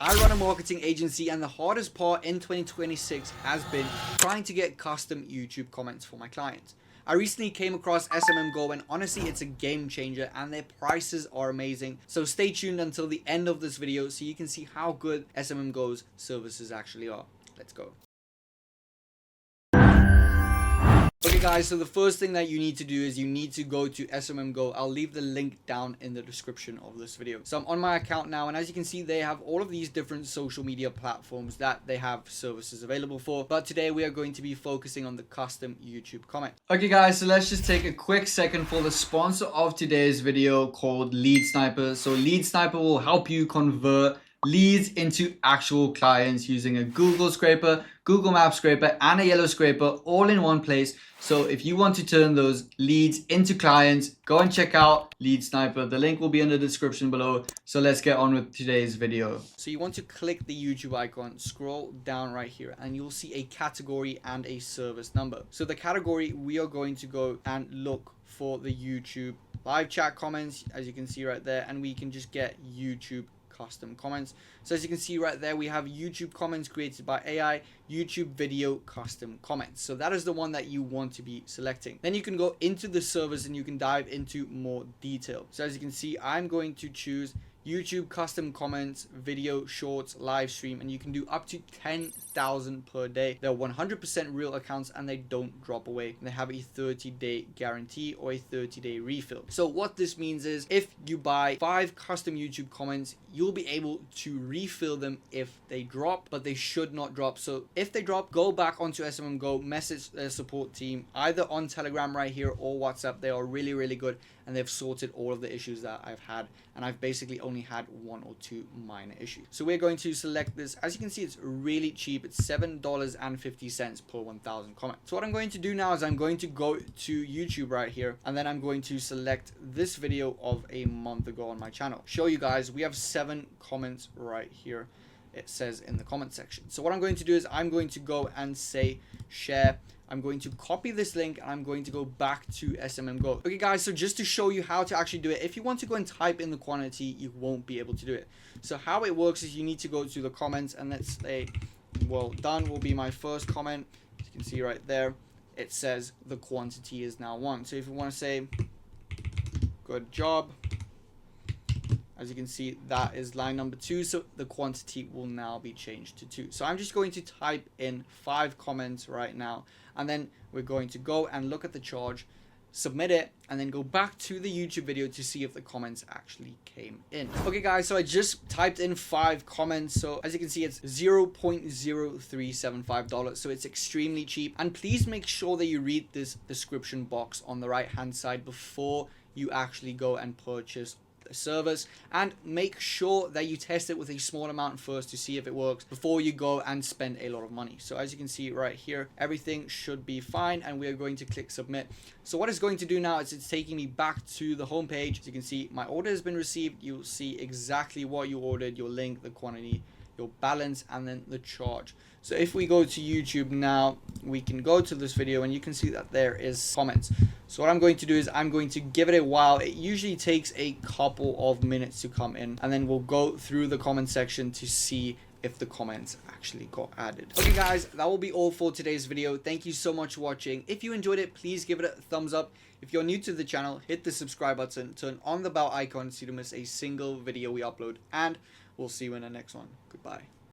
I run a marketing agency, and the hardest part in 2026 has been trying to get custom YouTube comments for my clients. I recently came across SMM Go, and honestly it's a game changer and their prices are amazing. So stay tuned until the end of this video so you can see how good SMM Go's services actually are. Let's go. Okay guys, so the first thing that you need to do is you need to go to SMM Go. I'll leave the link down in the description of this video. So I'm on my account now, and as you can see, they have all of these different social media platforms that they have services available for. But today we are going to be focusing on the custom YouTube comment. Okay guys, so let's just take a quick second for the sponsor of today's video called Lead Sniper. So Lead Sniper will help you convert leads into actual clients using a Google scraper, Google Map scraper, and a Yellow scraper all in one place. So if you want to turn those leads into clients, go and check out Lead Sniper. The link will be in the description below. So let's get on with today's video. So you want to click the YouTube icon, scroll down right here, and you'll see a category and a service number. So the category, we are going to go and look for the YouTube live chat comments, as you can see right there, and we can just get YouTube custom comments. So as you can see right there, we have YouTube comments created by AI, YouTube video custom comments. So that is the one that you want to be selecting. Then you can go into the service and you can dive into more detail. So as you can see, I'm going to choose YouTube custom comments, video, shorts, live stream, and you can do up to 10,000 per day. They're 100% real accounts and they don't drop away. They have a 30-day guarantee or a 30-day refill. So what this means is if you buy 5 custom YouTube comments, you'll be able to refill them if they drop, but they should not drop. So if they drop, go back onto SMM Go, message their support team either on Telegram right here or WhatsApp. They are really, really good, and they've sorted all of the issues that I've had, and I've basically only had 1 or 2 minor issues. So we're going to select this. As you can see, it's really cheap. It's $7.50 per 1,000 comments. So what I'm going to do now is I'm going to go to YouTube right here, and then I'm going to select this video of a month ago on my channel. Show you guys, we have 7 comments right here. It says in the comment section. So what I'm going to do is I'm going to go and say share. I'm going to copy this link and I'm going to go back to SMM Go. Okay guys, so just to show you how to actually do it, if you want to go and type in the quantity, you won't be able to do it. So how it works is you need to go to the comments, and let's say, well, done will be my first comment. As you can see right there, it says the quantity is now 1. So if you want to say good job, as you can see, that is line number 2. So the quantity will now be changed to 2. So I'm just going to type in 5 comments right now. And then we're going to go and look at the charge, submit it, and then go back to the YouTube video to see if the comments actually came in. Okay guys, so I just typed in 5 comments. So as you can see, it's $0.0375. So it's extremely cheap. And please make sure that you read this description box on the right hand side before you actually go and purchase service, and make sure that you test it with a small amount first to see if it works before you go and spend a lot of money. So as you can see right here, everything should be fine, and we are going to click submit. So what it's going to do now is it's taking me back to the home page. As you can see, my order has been received. You'll see exactly what you ordered, your link, the quantity, your balance, and then the charge. So if we go to YouTube now, we can go to this video and you can see that there is comments. So what I'm going to do is I'm going to give it a while. It usually takes a couple of minutes to come in, and then we'll go through the comment section to see if the comments actually got added. Okay guys, that will be all for today's video. Thank you so much for watching. If you enjoyed it, please give it a thumbs up. If you're new to the channel, hit the subscribe button, turn on the bell icon so you don't miss a single video we upload, and we'll see you in the next one. Goodbye.